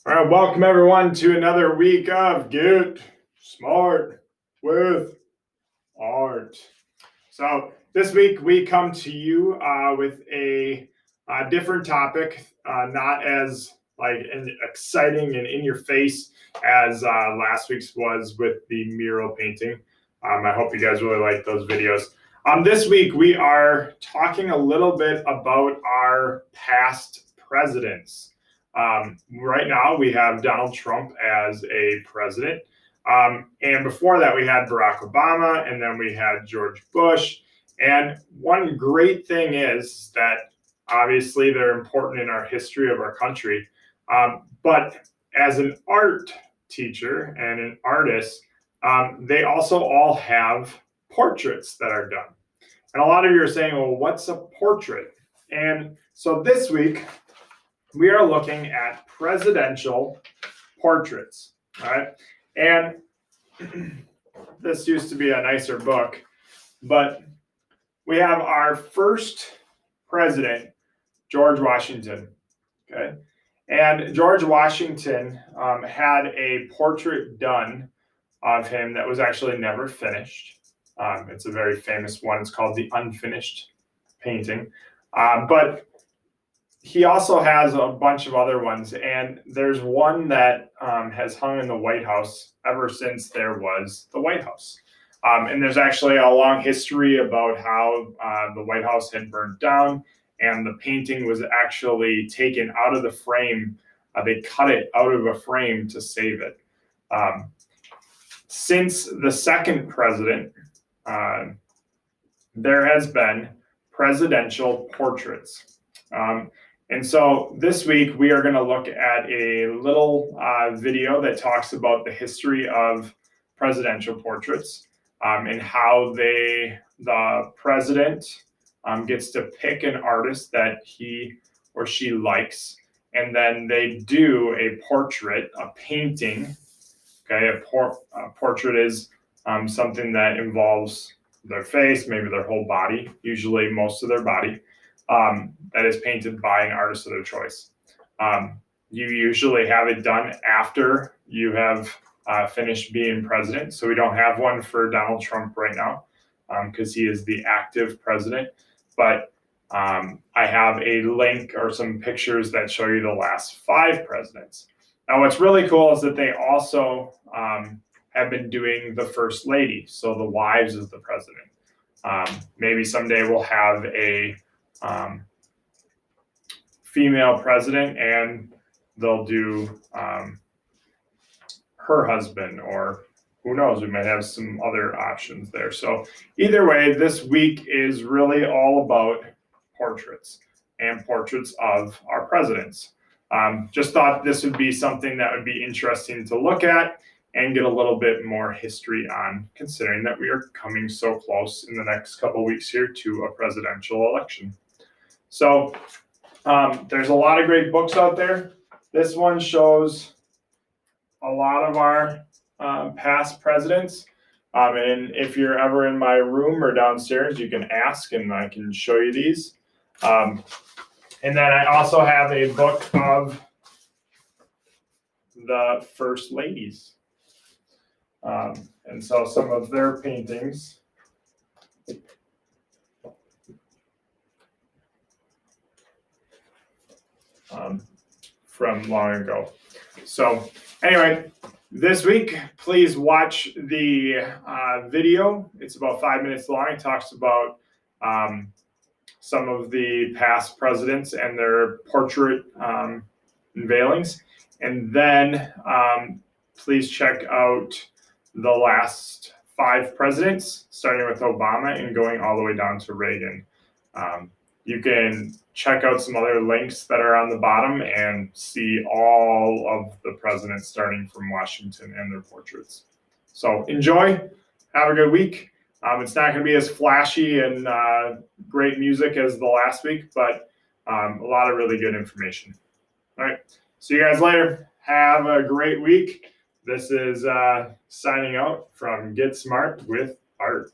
All right, welcome everyone to another week of Get Smart with Art. So this week we come to you with a different topic, not as exciting and in your face as last week's was with the mural painting. I hope you guys really like those videos. This week we are talking a little bit about our past presidents. Right now, we have Donald Trump as a president. And before that, we had Barack Obama, and then we had George Bush. And one great thing is that obviously they're important in our history of our country. But as an art teacher and an artist, they also all have portraits that are done. And a lot of you are saying, well, what's a portrait? And so this week, we are looking at presidential portraits. All right. And this used to be a nicer book, but we have our first president, George Washington. Okay. And George Washington had a portrait done of him that was actually never finished. It's a very famous one. It's called the Unfinished Painting. But he also has a bunch of other ones, and there's one that has hung in the White House ever since there was the White House. And there's actually a long history about how the White House had burnt down, and the painting was actually taken out of the frame. They cut it out of a frame to save it. Since the second president, there has been presidential portraits. And so this week we are going to look at a little video that talks about the history of presidential portraits and how the president gets to pick an artist that he or she likes, and then they do a portrait, a painting. Okay, a portrait is something that involves their face, maybe their whole body, usually most of their body. That is painted by an artist of their choice. You usually have it done after you have finished being president. So we don't have one for Donald Trump right now because he is the active president. But I have a link or some pictures that show you the last 5 presidents. Now, what's really cool is that they also have been doing the first lady, so the wives of the president. Maybe someday we'll have a female president, and they'll do her husband, or who knows, we might have some other options there. So either way, this week is really all about portraits and portraits of our presidents. Just thought this would be something that would be interesting to look at and get a little bit more history on, considering that we are coming so close in the next couple of weeks here to a presidential election. So there's a lot of great books out there. This one shows a lot of our past presidents. And if you're ever in my room or downstairs, you can ask and I can show you these. And then I also have a book of the first ladies. And so some of their paintings. From long ago. So anyway, this week, please watch the video. It's about 5 minutes long. It talks about some of the past presidents and their portrait unveilings. And then please check out the last 5 presidents, starting with Obama and going all the way down to Reagan. You can check out some other links that are on the bottom and see all of the presidents starting from Washington and their portraits. So enjoy, have a good week. It's not going to be as flashy and great music as the last week, but a lot of really good information. All right, see you guys later. Have a great week. This is signing out from Get Smart with Art.